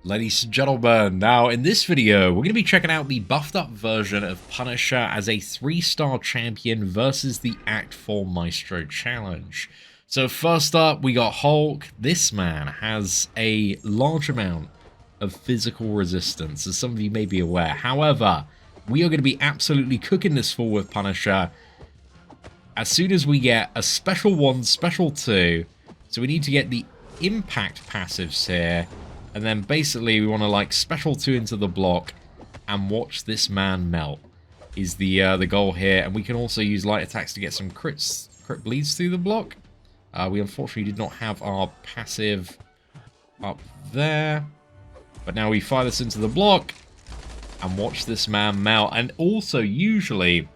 Ladies and gentlemen, now in this video, we're going to be checking out the buffed up version of Punisher as a 3-star champion versus the Act 4 Maestro challenge. So first up, we got Hulk. This man has a large amount of physical resistance, as some of you may be aware. However, we are going to be absolutely cooking this full with Punisher as soon as we get a special 1, special 2. So we need to get the impact passives here. And then basically we want to like special 2 into the block and watch this man melt is the goal here. And we can also use light attacks to get some crit bleeds through the block. We unfortunately did not have our passive up there. But now we fire this into the block and watch this man melt. And also usually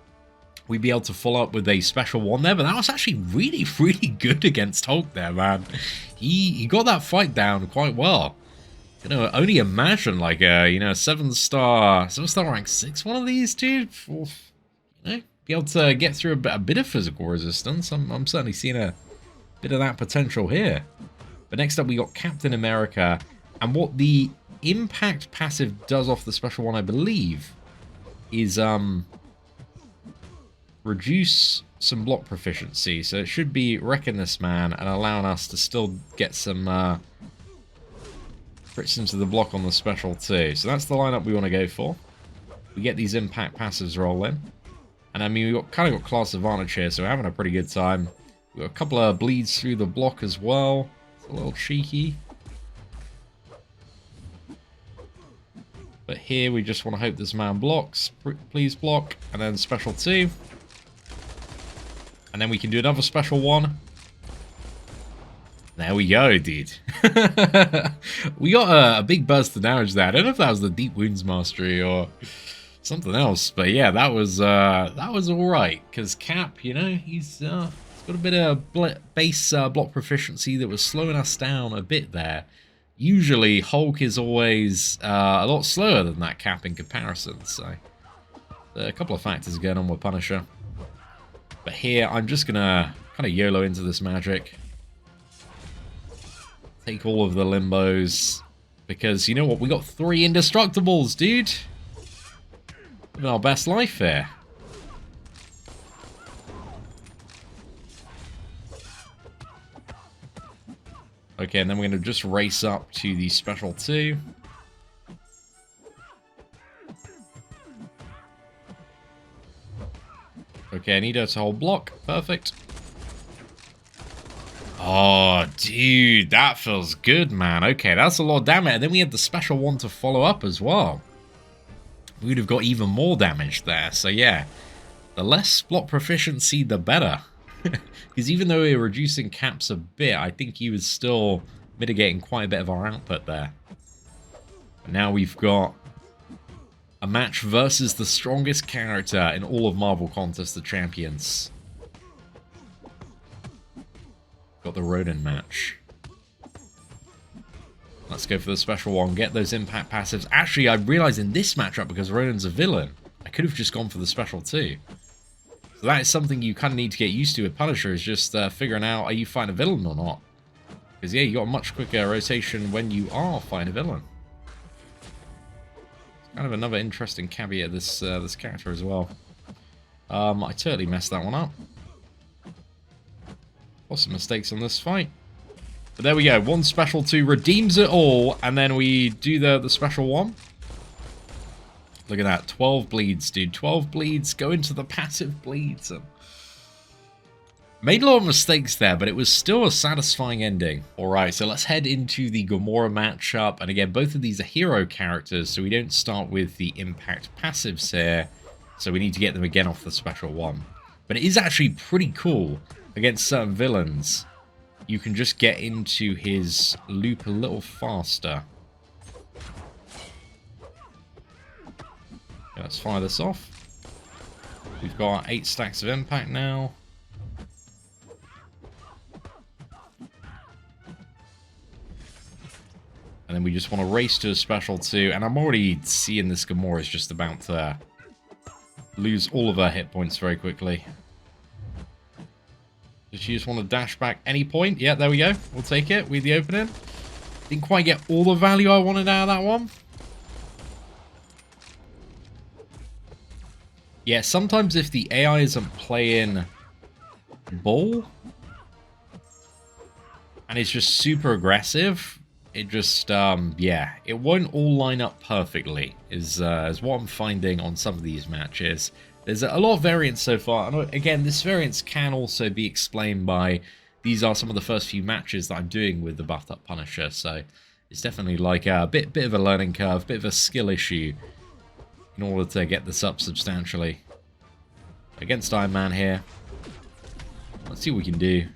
we'd be able to follow up with a special 1 there. But that was actually really, really good against Hulk there, man. He got that fight down quite well. You know, only imagine like a, 7-star rank 6 one of these, dude. Be able to get through a bit of physical resistance. I'm certainly seeing a bit of that potential here. But next up, we got Captain America. And what the impact passive does off the special 1, I believe, is reduce some block proficiency. So it should be wrecking this man and allowing us to still get some crits into the block on the special 2. So that's the lineup we want to go for. We get these impact passives rolling. And I mean, we've kind of got class advantage here, so we're having a pretty good time. We've got a couple of bleeds through the block as well. It's a little cheeky. But here we just want to hope this man blocks. Please block. And then special 2. And then we can do another special 1. There we go, dude. We got a big burst of damage there. I don't know if that was the Deep Wounds Mastery or something else, but yeah, that was all right. Because Cap, he's got a bit of base block proficiency that was slowing us down a bit there. Usually, Hulk is always a lot slower than that Cap in comparison. So, a couple of factors going on with Punisher. But here, I'm just gonna kind of YOLO into this magic. Take all of the limbos, because you know what? We got 3 indestructibles, dude. Living our best life here. Okay, and then we're going to just race up to the special 2. Okay, I need her to hold block. Perfect. Oh, dude, that feels good, man. Okay, that's a lot of damage. And then we had the special 1 to follow up as well. We would have got even more damage there. So, yeah, the less block proficiency, the better. Because even though we were reducing caps a bit, I think he was still mitigating quite a bit of our output there. But now we've got a match versus the strongest character in all of Marvel Contest of Champions. Got the Ronan match. Let's go for the special 1. Get those impact passives. Actually, I realized in this matchup, because Ronan's a villain, I could have just gone for the special 2. So that is something you kind of need to get used to with Punisher, is just figuring out, are you fighting a villain or not? Because, yeah, you got a much quicker rotation when you are fighting a villain. It's kind of another interesting caveat, this character as well. I totally messed that one up. Lots of mistakes on this fight. But there we go. 1 special 2 redeems it all. And then we do the special 1. Look at that. 12 bleeds, dude. 12 bleeds. Go into the passive bleeds. Made a lot of mistakes there, but it was still a satisfying ending. Alright, so let's head into the Gamora matchup. And again, both of these are hero characters, so we don't start with the impact passives here. So we need to get them again off the special 1. But it is actually pretty cool. Against certain villains, you can just get into his loop a little faster. Okay, let's fire this off. We've got 8 stacks of impact now. And then we just want to race to a special 2. And I'm already seeing this Gamora is just about to lose all of her hit points very quickly. Does she just want to dash back any point? Yeah, there we go. We'll take it with the opening. Didn't quite get all the value I wanted out of that one. Yeah, sometimes if the AI isn't playing ball and it's just super aggressive, it just, yeah, it won't all line up perfectly, is what I'm finding on some of these matches. There's a lot of variance so far, and again, this variance can also be explained by these are some of the first few matches that I'm doing with the buffed up Punisher, so it's definitely like a bit of a learning curve, bit of a skill issue in order to get this up substantially. Against Iron Man here, let's see what we can do.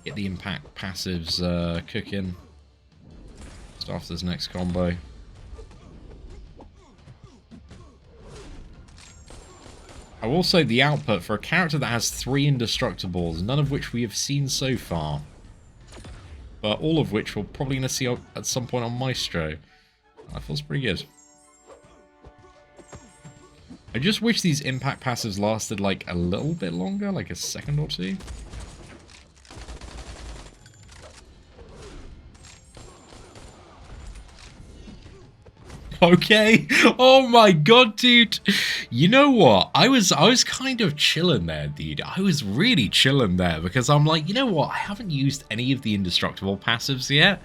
Get the impact passives cooking. Start this next combo. I will say the output for a character that has 3 indestructibles, none of which we have seen so far, but all of which we're probably going to see at some point on Maestro. That feels pretty good. I just wish these impact passives lasted like a little bit longer, like a second or two. Okay. Oh my god, dude. You know what? I was kind of chilling there, dude. I was really chilling there because I'm like, you know what? I haven't used any of the indestructible passives yet.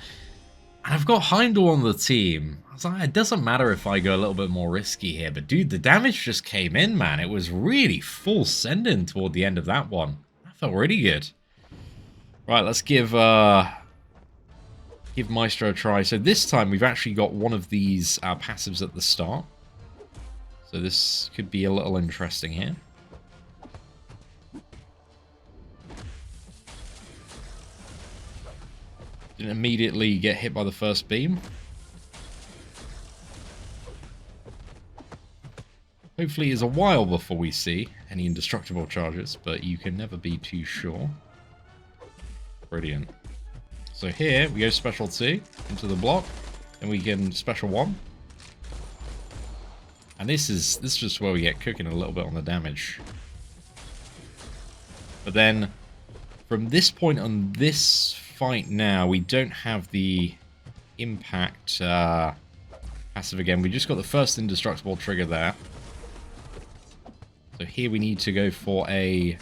And I've got Heimdall on the team. I was like, it doesn't matter if I go a little bit more risky here, but dude, the damage just came in, man. It was really full sending toward the end of that one. That felt really good. Right, let's give Maestro a try. So this time we've actually got one of these passives at the start. So this could be a little interesting here. Didn't immediately get hit by the first beam. Hopefully it's a while before we see any indestructible charges, but you can never be too sure. Brilliant. So here we go special 2 into the block, and we can special 1. And this is just where we get cooking a little bit on the damage. But then from this point on this fight now, we don't have the impact passive again. We just got the first indestructible trigger there. So here we need to go for a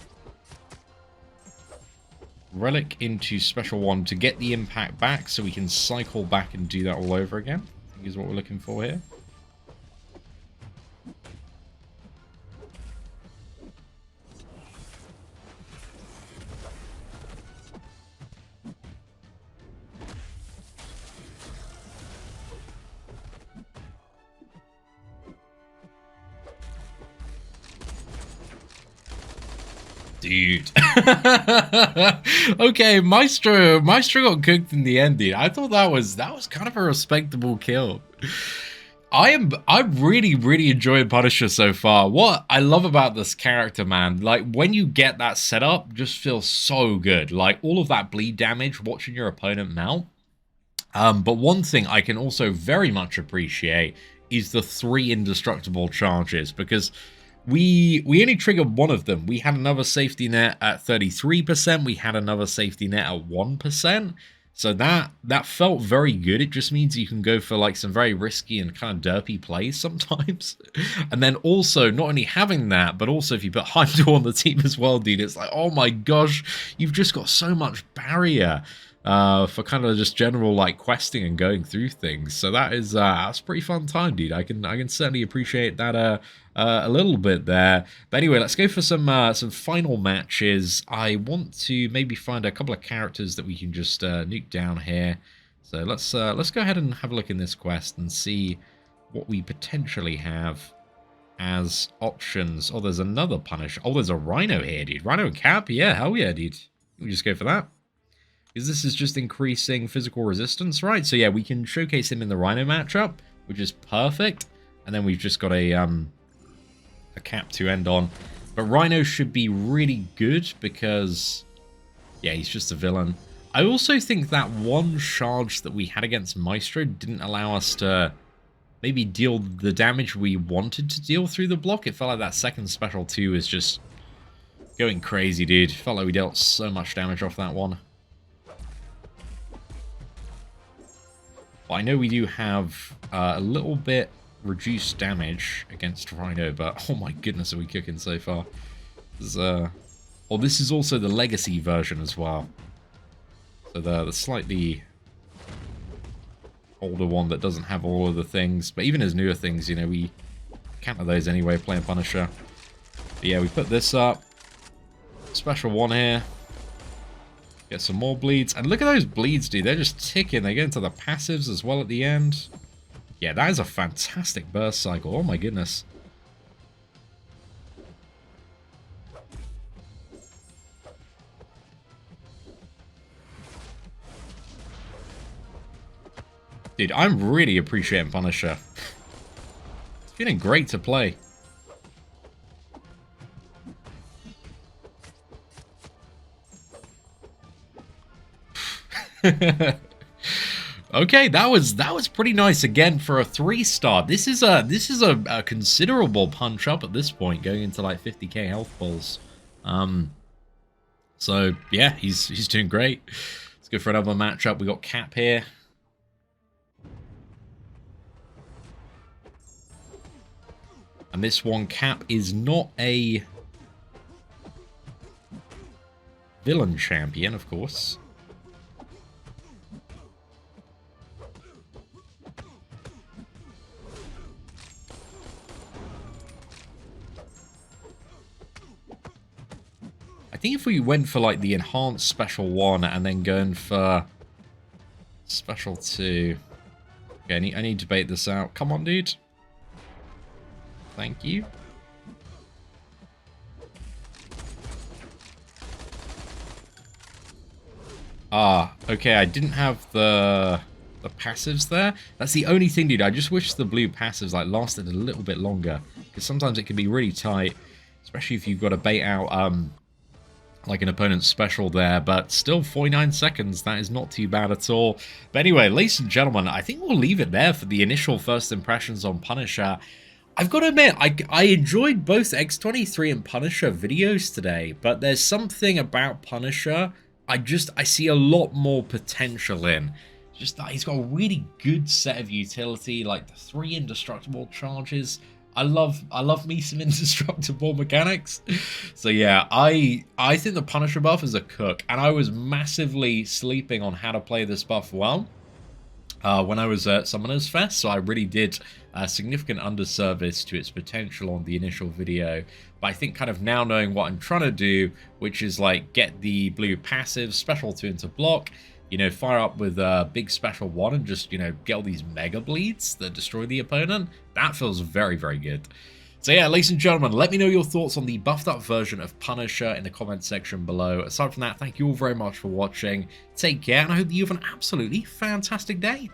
relic into special 1 to get the impact back so we can cycle back and do that all over again, I think is what we're looking for here. Dude. Okay, Maestro got cooked in the end, dude. I thought that was kind of a respectable kill. I'm really enjoying Punisher so far. What I love about this character, man, like when you get that setup, just feels so good. Like all of that bleed damage, watching your opponent melt. But one thing I can also very much appreciate is the 3 indestructible charges, because we only triggered one of them. We had another safety net at 33%. We had another safety net at 1%. So that felt very good. It just means you can go for like some very risky and kind of derpy plays sometimes. And then also not only having that, but also if you put Heimdall on the team as well, dude, it's like, oh my gosh, you've just got so much barrier for kind of just general like questing and going through things. So that's a pretty fun time, dude. I can certainly appreciate that a little bit there. But anyway, let's go for some final matches. I want to maybe find a couple of characters that we can just nuke down here. So let's go ahead and have a look in this quest and see what we potentially have as options. Oh, there's another Punisher. Oh, there's a Rhino here, dude. Rhino and Cap? Yeah, hell yeah, dude. We just go for that. Because this is just increasing physical resistance, right? So yeah, we can showcase him in the Rhino matchup, which is perfect. And then we've just got a Cap to end on. But Rhino should be really good because, yeah, he's just a villain. I also think that one charge that we had against Maestro didn't allow us to maybe deal the damage we wanted to deal through the block. It felt like that second special 2 is just going crazy, dude. Felt like we dealt so much damage off that one. Well, I know we do have a little bit reduced damage against Rhino, but oh my goodness, are we cooking so far? This is also the legacy version as well. So the slightly older one that doesn't have all of the things. But even as newer things, you know, we counter those anyway playing Punisher. But yeah, we put this up. Special one here. Get some more bleeds. And look at those bleeds, dude. They're just ticking. They get into the passives as well at the end. Yeah, that is a fantastic burst cycle. Oh my goodness. Dude, I'm really appreciating Punisher. It's feeling great to play. Okay, that was pretty nice again for a 3-star. This is a considerable punch up at this point, going into like 50k health balls. So yeah, he's doing great. Let's go for another matchup. We got Cap here. And this one, Cap is not a villain champion, of course. I think if we went for like the enhanced special 1 and then going for special 2. Okay, I need to bait this out. Come on, dude. Thank you. Okay, I didn't have the passives there. That's the only thing, dude. I just wish the blue passives like lasted a little bit longer, because sometimes it can be really tight, especially if you've got to bait out like an opponent's special there. But still, 49 seconds, that is not too bad at all. But anyway, ladies and gentlemen, I think we'll leave it there for the initial first impressions on Punisher. I've got to admit, I enjoyed both X23 and Punisher videos today, but there's something about Punisher I see a lot more potential in. Just that he's got a really good set of utility, like the 3 indestructible charges. I love me some indestructible mechanics. So yeah, I think the Punisher buff is a cook, and I was massively sleeping on how to play this buff well when I was at Summoners Fest, so I really did a significant underservice to its potential on the initial video. But I think kind of now knowing what I'm trying to do, which is like get the blue passive, special 2 into block, you know, fire up with a big special 1 and just, you know, get all these mega bleeds that destroy the opponent, that feels very, very good. So yeah, ladies and gentlemen, let me know your thoughts on the buffed up version of Punisher in the comments section below. Aside from that, thank you all very much for watching. Take care, and I hope that you have an absolutely fantastic day.